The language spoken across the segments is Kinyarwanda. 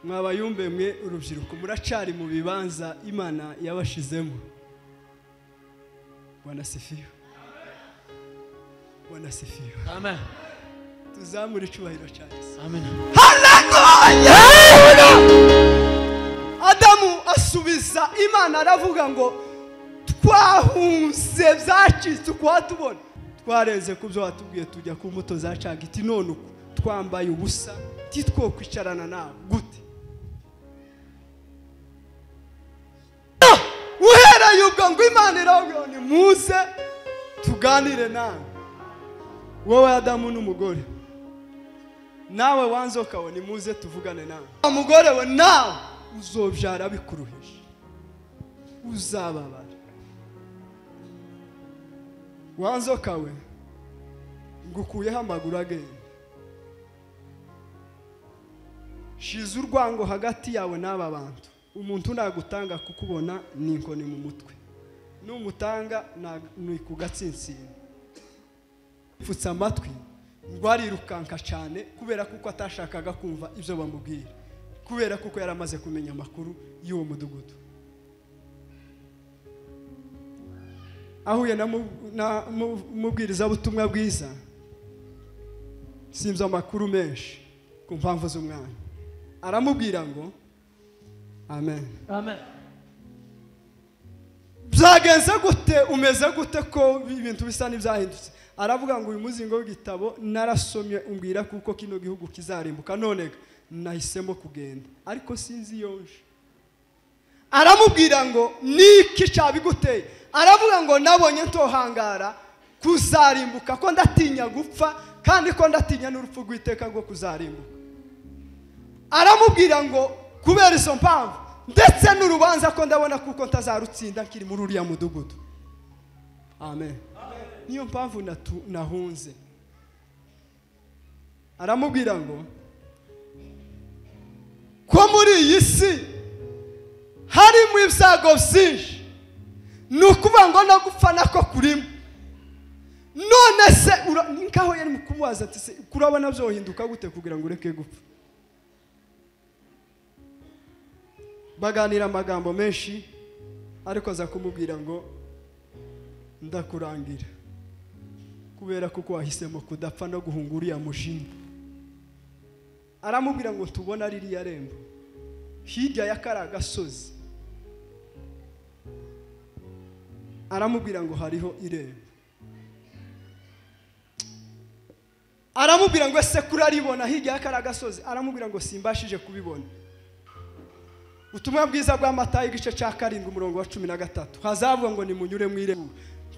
mwabayumbe mwe urubyiruko muracari mu bibanza Imana yabashizemo. Bwana sifiwe. Bwana sifiwe. Amen. Tuzamure icubahiro cyane. Amen. Haleluya. Adamu asubiza Imana aravuga ngo twahunze byacitse kwatubona. Twareze kubyo watubwiye tujya ku mbuto zacaga iti none uko twambaye ubusa titwo kwicarana nawe gute. Uhera yuko ngo Imana iravuga ni muze tuganire nawe. Wowe Adamu n'umugore nawe wanzoka we ni muze tuvugane nawe. Umugore we nawe uzobyara bikuruhije uzababara. Wanzoka we ngukuyeho amaguru agenda. Shize urwango hagati yawe n'aba bantu. Umuntu nagutanga kukubona ninkoni mu mutwe, numutanga ni kugatsintsina. Futsa amatwi ngwarirukanka cyane kubera kuko atashakaga kumva ibyo bamubwira, kubera kuko yaramaze kumenya amakuru y'uwo mudugudu. Ahuye na mubwiriza butumwa bwiza simza amakuru menshi ku mpamvu z'umwana. Aramubwira ngo amen. Amen. Byagenze gute umeze gute ko ibintu bisa n'ibyahindutse? Aravuga ngo uyu muzingo w'igitabo narasomye umbwira kuko kino gihugu kizarimbuka none nahisemo kugenda ariko sinzi yonje. Aramubwira ngo niki cyabiguteye? Aravuga ngo nabonye ntohangara kuzarimbuka ko ndatinya gupfa kandi ko ndatinya n'urupfu rw'iteka rwo kuzarimbuka. Aramubwira ngo kubera izo mpamvu ndetse n'urubanza ko ndabona kuko ntazarutsinda kiri muri uriya mudugudu. Amen. Niyo mpamvu nahunze. Aramubwira ngo ko muri iyi si harimo ibyago byinshi, nukuvuga ngo no gupfa nako kurimo. None se nkaho yari mu kumubaza ati se kurabona byohinduka gute kugira ngo ureke gupfa? Baganira amagambo menshi ariko aza kumubwira ngo ndakurangira kubera kuko wahisemo kudapfa no guhungura ya mujinya. Aramubwira ngo tubona ririya rembo hirya ya karagasozi. Aramubwira ngo hariho irembo. Aramubwira ngo ese kuraribona hirya ya karagasozi? Aramubwira ngo simbashije kubibona. Ubutumwa bwiza bwa Matayo igice cya 7 umurongo wa 13 hazavuga ngo nimunyure mu irembo.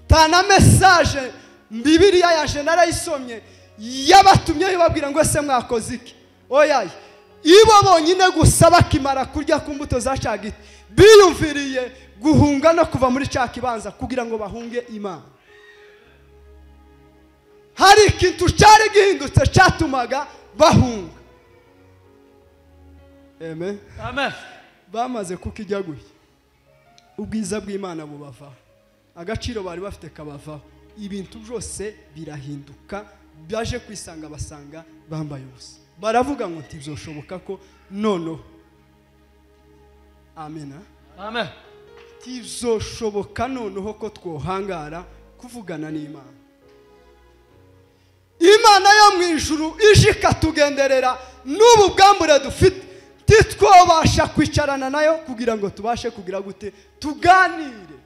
Tana message Bibiliya yaje narayisomye yabatumye babwira ngo ese mwakoze iki? Oya ibo bonyine gusaba kimara kurya ku mbuto zacagite biyumviriye guhunga no kuva muri cya kibanza kugira ngo bahunge Imana. Hari ikintu cyari gihindutse cyatumaga bahunga. Amen. Amen. Bamaze kukijya guhi ubwiza bw'Imana bubava, agaciro bari bafite kabava, ibintu byose birahinduka. Byaje kwisanga basanga bambaye ubusa. Baravuga ngo ntibizoshoboka ko nono. Amena. Amen. Ntibizoshoboka noneho ko twohangara kuvugana n'Imana. Imana yo mu ijuru ije ikatugenderera n'ubu bwambure dufite titwobasha kwicarana nayo kugira ngo tubashe kugira gute tuganire.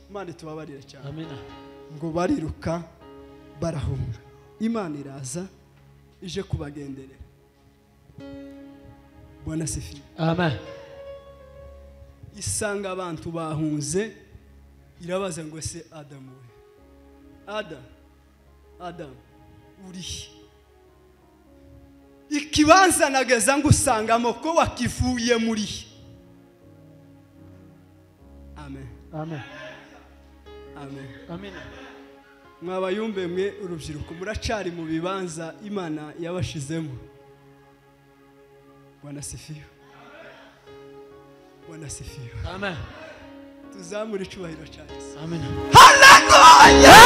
Imana tubabarire cyane. Amen. Ngo bariruka barahunga. Imana iraza ije kubagenderera. Bwana sifiwe. Amen. Isanga abantu bahunze irabaza ngo se Adamu we Adam uri ikibanza nageza ngo usangamo ko wakivuye muri. Amen. Amen. Amen. Amen. Mwabayumbe mwe urubyiruko muracari mu bibanza Imana yabashizemo. Bwana sifiwe. Bwana sifiwe. Amen. Tuzamure icubahiro cyane. Amen. Haleluya.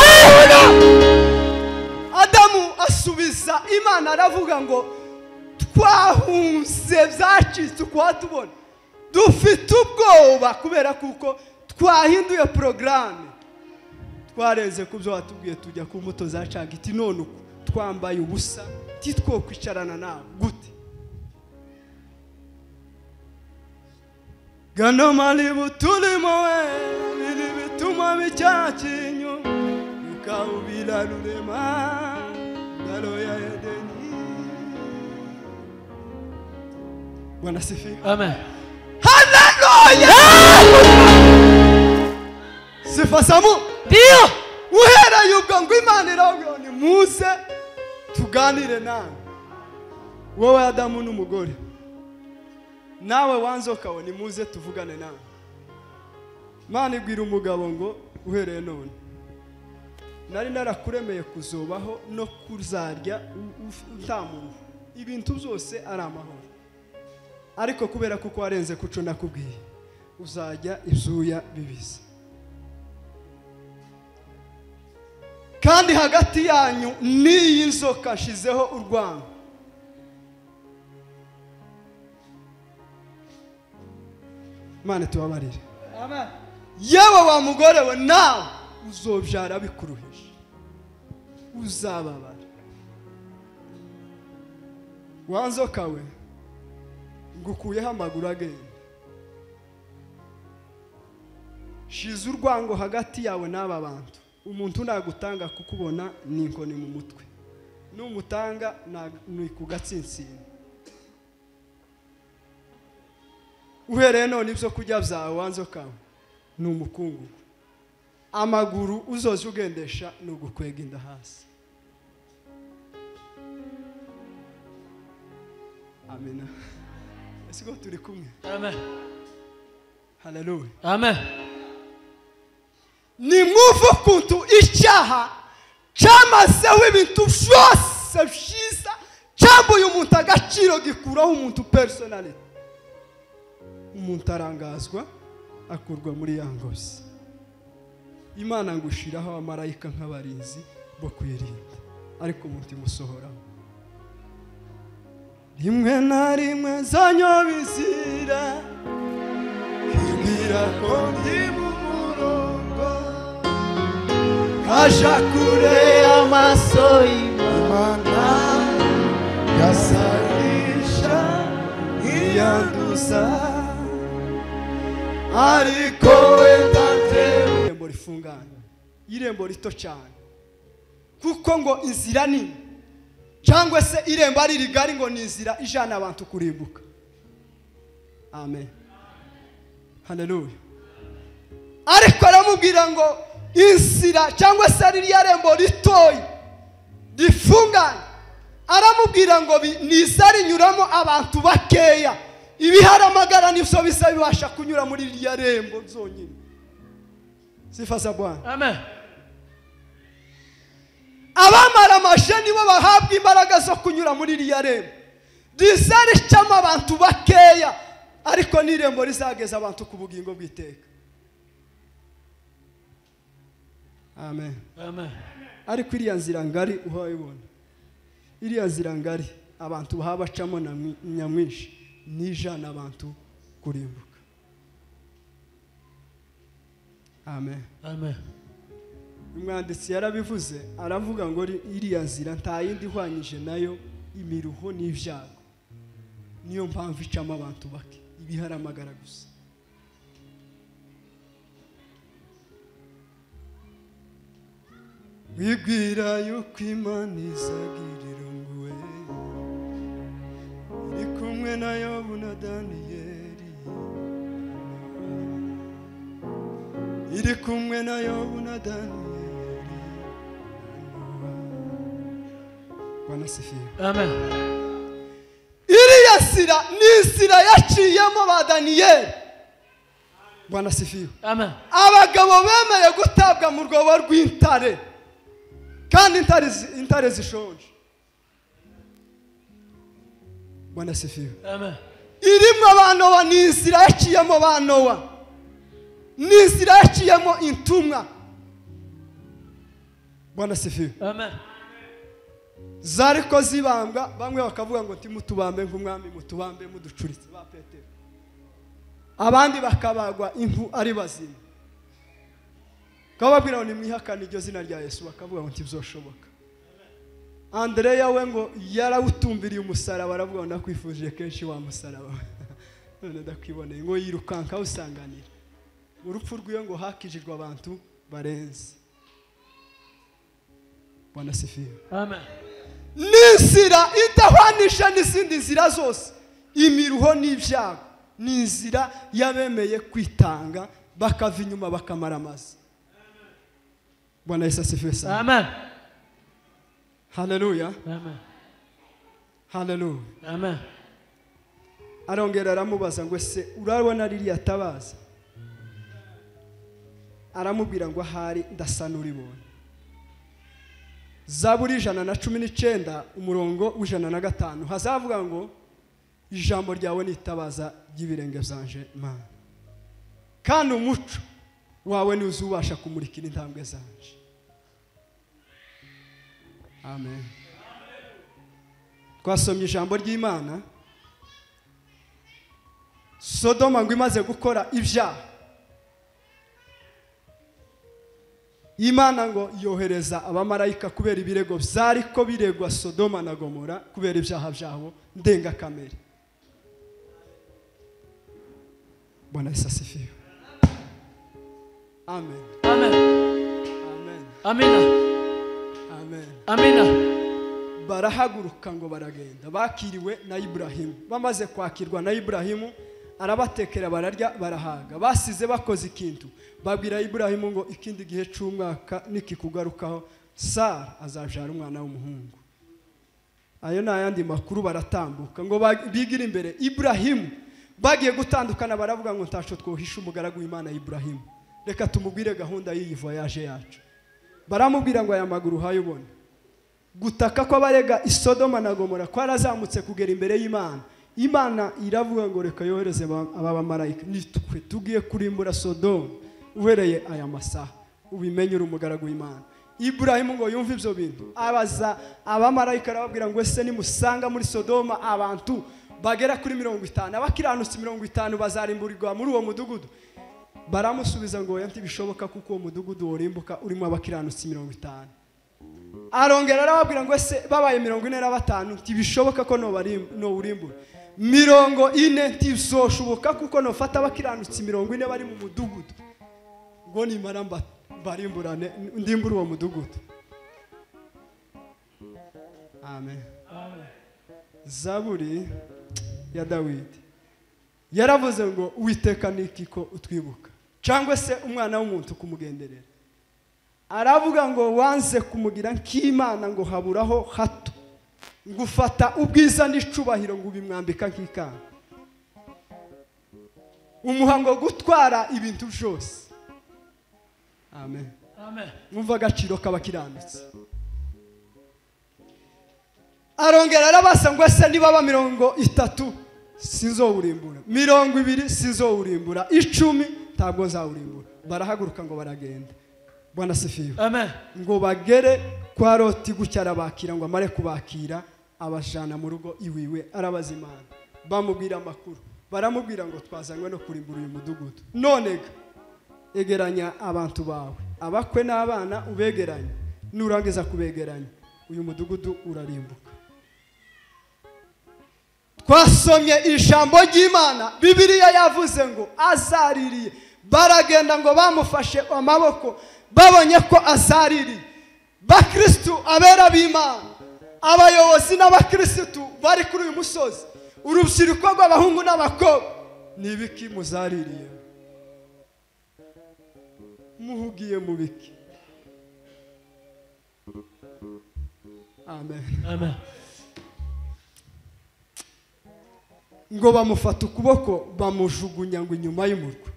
Adamu asubiza Imana aravuga ngo twahunze byacitse uko tubona dufite ubwoba kubera kuko twahinduye porogaramu twareze ku byo watubwiye tujya ku mbuto za cagiti none uko twambaye ubusa titwo kwicarana nawe gute gano malibu turimo we biri bituma bicyakinyo ukawubira rurema ngalo ya Edeni. Bwana sifiwe. Amen. Haleluya. Sifa samu. Ndio. Uhera yubwo ngo Imana iravuga ni muze tuganire nawe. Wowe Adamu n'umugore. Nawe wanzokawe ni muze tuvugane nawe. Imana ibwira umugabo ngo uhereye none nari narakuremeye kuzobaho no kuzarya nta muntu ibintu byose ari amahoro ariko kubera kuko warenze kuco nakubwiye uzajya izuya bibiza kandi hagati yanyu n'iyi nzoka nshizeho urwango Imana tubabarire. Amen. Yewe wa mugore we nawe uzobyara bikuruhije uzababara wanzokawe ngukuyeho amaguru agenda shize urwango hagati yawe n'aba bantu umuntu nagutanga kukubona ni inkoni mu mutwe n'umutanga ni kugatsinsina uhereye none ibyo kurya byawe wanzokawe ni umukungugu amaguru uzoza ugendesha ni ugukwega inda hasi. Amen. Ese ko turi kumwe. Amen. Haleluya. Amen. Ni mwuvu kuntu icyaha cyamazeho ibintu byose byiza cyambuye umuntu agaciro gikuraho umuntu personality umuntu arangazwa akurwa muri yangozi Imana ngushiraho abamarayika nk'abarinzi bo kwirinda ariko umuntu imusohoraho rimwe na rimwe zanyobizira kibwira ko ndi mu murongo kaja kure amaso y'Imana yasarisha iyanduza ariko wenda irembo rifunganye irembo rito cyane kuko ngo inzira nini cyangwa se irembo ari rigari ngo ni inzira ijana abantu kurimbuka. Amen. Haleluya. Ariko aramubwira ngo inzira cyangwa se ari irembo ritoyi rifunganye aramubwira ngo nizari nyuramo abantu bakeya ibiharamagara nivyo bisa bibasha kunyura muri iriya rembo zonyine. Sifa za Bwana. Amen. Abamara amasheni nibo bahabwa imbaraga zo kunyura muri iriya rembo rizari cyama abantu bakeya ariko n'irembo rizageza abantu ku bugingo bw'iteka. Amen. Amen. Ariko iriya nzira ngari uhayibona iriya nzira ngari abantu bahabacamo na nyamwinshi nijana abantu kurimbuka. Amen. Amen. Umwanditsi yarabivuze aravuga ngo iriya nzira nta yindi ihwanyije nayo imiruho n'ibyago niyo mpamvu icamo abantu bake ibiharamagara gusa. Wibwira yuko Imana izagirira nguwe iri kumwe na Yobu na Daniyeli iri kumwe na Yobu na Daniyeli. Bwana sifiwe. Amen. Iriya sira ni sira yaciyemo ba Daniyeli. Bwana sifiwe. Amen. Abagabo bemeye gutabwa mu rwobo rw'intare kandi intare zishonje. Bwana sifiwe. Amen. Irimo abanowa ni inzira yaciyemo banowa ni inzira yaciyemo intumwa. Bwana sifiwe. Amen. zariko zibambwa bamwe bakavuga ngo timutubambe nk'umwami mutubambe muducuritse ba Petero abandi bakabagwa impu ari bazima kababwira ngo nimwihakane iryo zina rya Yesu bakavuga ngo ntibizoshoboka Andreya we ngo yarawutumbiriye umusaraba aravuga ngo nakwifuje kenshi wa musaraba none ndakwiboneye ngo yirukanka usanganira urupfu rw'iyo ngo hakijijwe abantu barenze Bwana sifiwe Amen. n'inzira idahwanisha n'izindi nzira zose imiruho n'ibyago n'inzira yabemeye kwitanga bakava inyuma bakamara amazi Bwana Yesu asifiwe sana Amen. Haleluya Amen. Haleluya Amen. arongera aramubaza ngo ese urabona ririya tabaza aramubwira ngo ahari ndasanura ibonye Zaburi 119 umurongo w'105 hazavuga ngo ijambo ryawe nitabaza ry'ibirenge byanje Mana kandi umuco wawe ni uzubasha kumurikira intambwe zanje Amen. Twasomye ijambo ry'Imana Sodoma ngo imaze gukora ibyaha Imana ngo yohereza abamarayika kubera ibirego byariko biregwa Sodoma na Gomora kubera ibyaha byabo ndenga kamere Bwana Yesu asifiwe Amen Amen. Amen Amina. Amen Amina. barahaguruka ngo baragenda bakiriwe na Ibrahimu bamaze kwakirwa na Ibrahimu arabatekera bararya barahaga basize bakoze ikintu babwira Ibrahimu ngo ikindi gihe cy'umwaka nikikugarukaho Sara azajara umwana w'umuhungu ayo nayandi makuru baratambuka ngo bigira imbere Ibrahimu bagiye gutandukana baravuga ngo ntaco twohisha umugaragu w'Imana Ibrahimu reka tumubwire gahunda y'iyi voyage yacu baramubwira ngo aya maguru hayubona gutaka ko abarega Sodoma na Gomora kwarazamutse kugera imbere y'Imana Imana iravuga ngo reka yohereze aba bamarayika nitwe tugiye kurimbura Sodoma uhereye aya masaha ubimenye uri umugaragu w'Imana Ibrahimu ngo yumva ivyo bintu abaza abamarayika arababwira ngo ese nimusanga muri Sodoma abantu bagera kuri 50 abakiranutsi 50 bazarimburirwa muri uwo mudugudu baramusubiza ngo yanti bishoboka kuko uwo mudugudu worimbuka urimo abakiranutsi 50 arongera arababwira ngo ese babaye 45 ntibishoboka ko no urimbura 40 ntibishoboka kuko no fata abakiranutsi 40 bari mu mudugudu ngo nimara barimburane ndimbura uwo mudugudu Amen Zaburi ya Dawidi yaravuze ngo Uwiteka nikiko utwibuka cyangwa se umwana w'umuntu kumugenderera aravuga ngo wanze kumugira nk'Imana ngo haburaho hato ngufata ubwiza n'icubahiro ngo bimwambika nk'ikamba umuhango gutwara ibintu byose Amen Amen. Mwumva agaciro k'abakiranutsi arongera arabasa ngo ese niba ba 30 sinzowurimbura 20 sinzowurimbura 10 ntabwo nzawurimbura barahaguruka ngo baragenda Bwana sifiwe Amen. ngo bagere kwa Loti gucyara bakira ngo amare kubakira abajana mu rugo iwiwe arabazimana bamubwira amakuru baramubwira ngo twazanywe no kurimbura uyu mudugudu none egeranya abantu bawe abakwe n'abana ubegeranye nurangiza kubegeranya uyu mudugudu urarimbuka twasomye ijambo ry'Imana Bibiliya yavuze ngo azaririye baragenda ngo bamufashe amaboko babonye ko azaririye bakristo abera b'Imana abayobozi n'abakristo bari kuri uyu musozi urubyiruko rw'abahungu n'abakobwa nibiki muzaririye muhugiye mu biki Amen Amen. ngo bamufata ukuboko bamujugunya ngo inyuma y'umurwa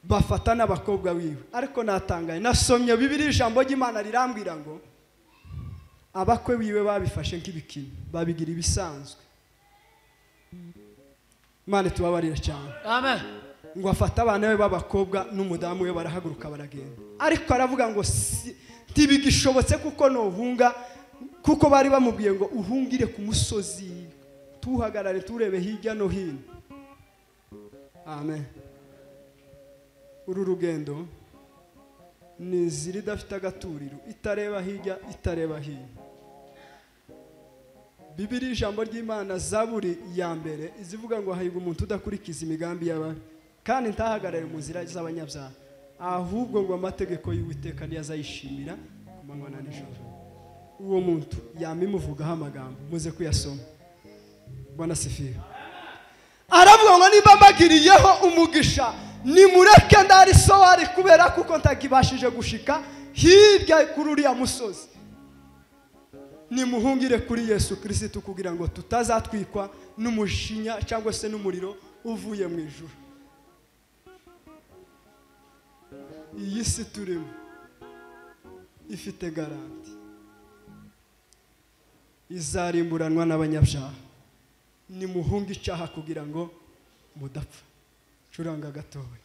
bafata n'abakobwa wiwe ariko natangaye nasomye Bibiliya ijambo ry'Imana rirambwira ngo abakwe wiwe babifashe nk'ibikini babigira ibisanzwe Imana tubabarira cyane Amen. ngo afata abana be b'abakobwa n'umudamu we barahaguruka baragenda ariko aravuga ngo ntibigishobotse kuko nohunga kuko bari bamubwiye ngo uhungire ku musozi tuhagarare turebe hirya no hino. Amen. Uru rugendo ni inzira idafite agaturiro, itareba hirya itareba hino. Bibiri ijambo ry'Imana Zaburi ya mbere izivuga ngo hahirwa umuntu udakurikiza imigambi y'ababi kandi ntahagarare mu nzira z'abanyabyaha, ahubwo ngo amategeko y'Uwiteka niyo azayishimira ku manywa na nijoro. Uwo muntu yamimuvugaho amagambo, muze kuyasoma. Bwana sifiwe. Aravuga ngo niba mbagiriyeho umugisha nimureke ndari sowari kubera kuko ntagibashije gushika hirya kuri uriya musozi. Nimuhungire kuri Yesu Kristo kugira ngo tutazatwikwa n'umushinya cyangwa se n'umuriro uvuye mu ijuru. Iyi si turimo ifite garanti, izarimburanwa n'abanyabyaha. Nimuhunge icyaha kugira ngo mudapfa. Curanga gatoya.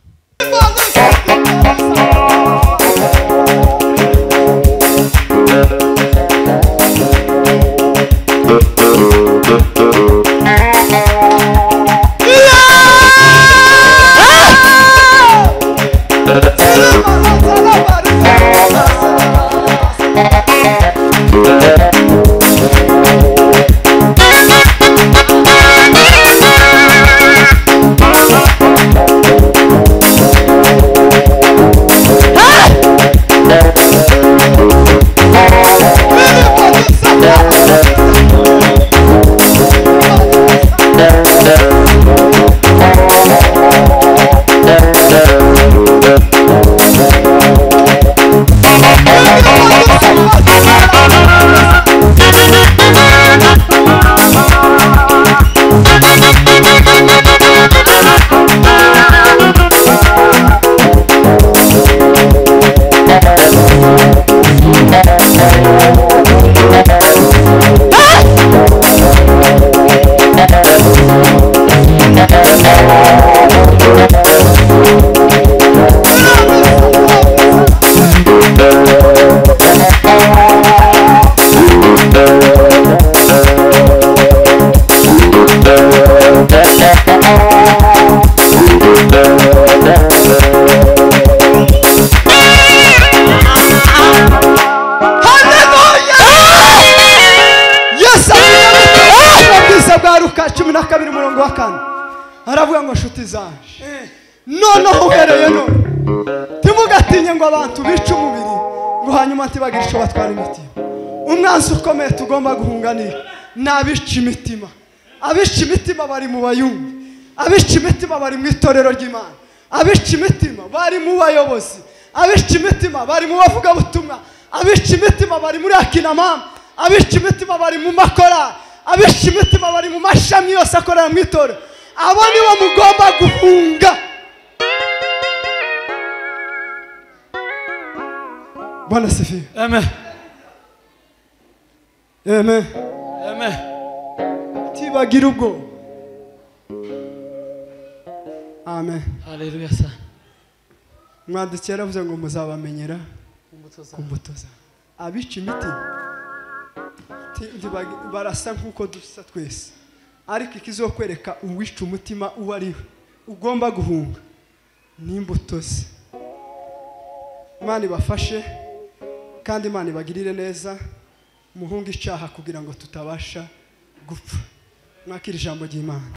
Aravuga ngo nshuti zanje noneho uhereye none timugatinye ngo abantu bice umubiri ngo hanyuma ntibagira icyo batwara imitima. Umwanzi ukomeye tugomba guhunganira n'abica imitima. Abica imitima bari mu bayumbi, abica imitima bari mu itorero ry'Imana, abica imitima bari mu bayobozi, abica imitima bari mu bavugabutumwa, abica imitima bari muri akinamama, abica imitima bari mu makorali, abica imitima bari mu mashami yose akorera mu itorero. Abo nibo mugomba guhunga. Bwana sifiwe. Amen. Amen. Amen. Tibagira ubwo. Amen. Haleluya sana. Mwanditsi yaravuze ngo muzabamenyera kumbuto zabo. Abica imitima barasa nk'uko dusa twese, ariko ikizokwereka uwica umutima uwo ari we ugomba guhunga n'imbuto ze. Imana ibafashe kandi Imana ibagirire neza. Muhunge icyaha kugira ngo tutabasha gupfa. Mwakira ijambo ry'Imana.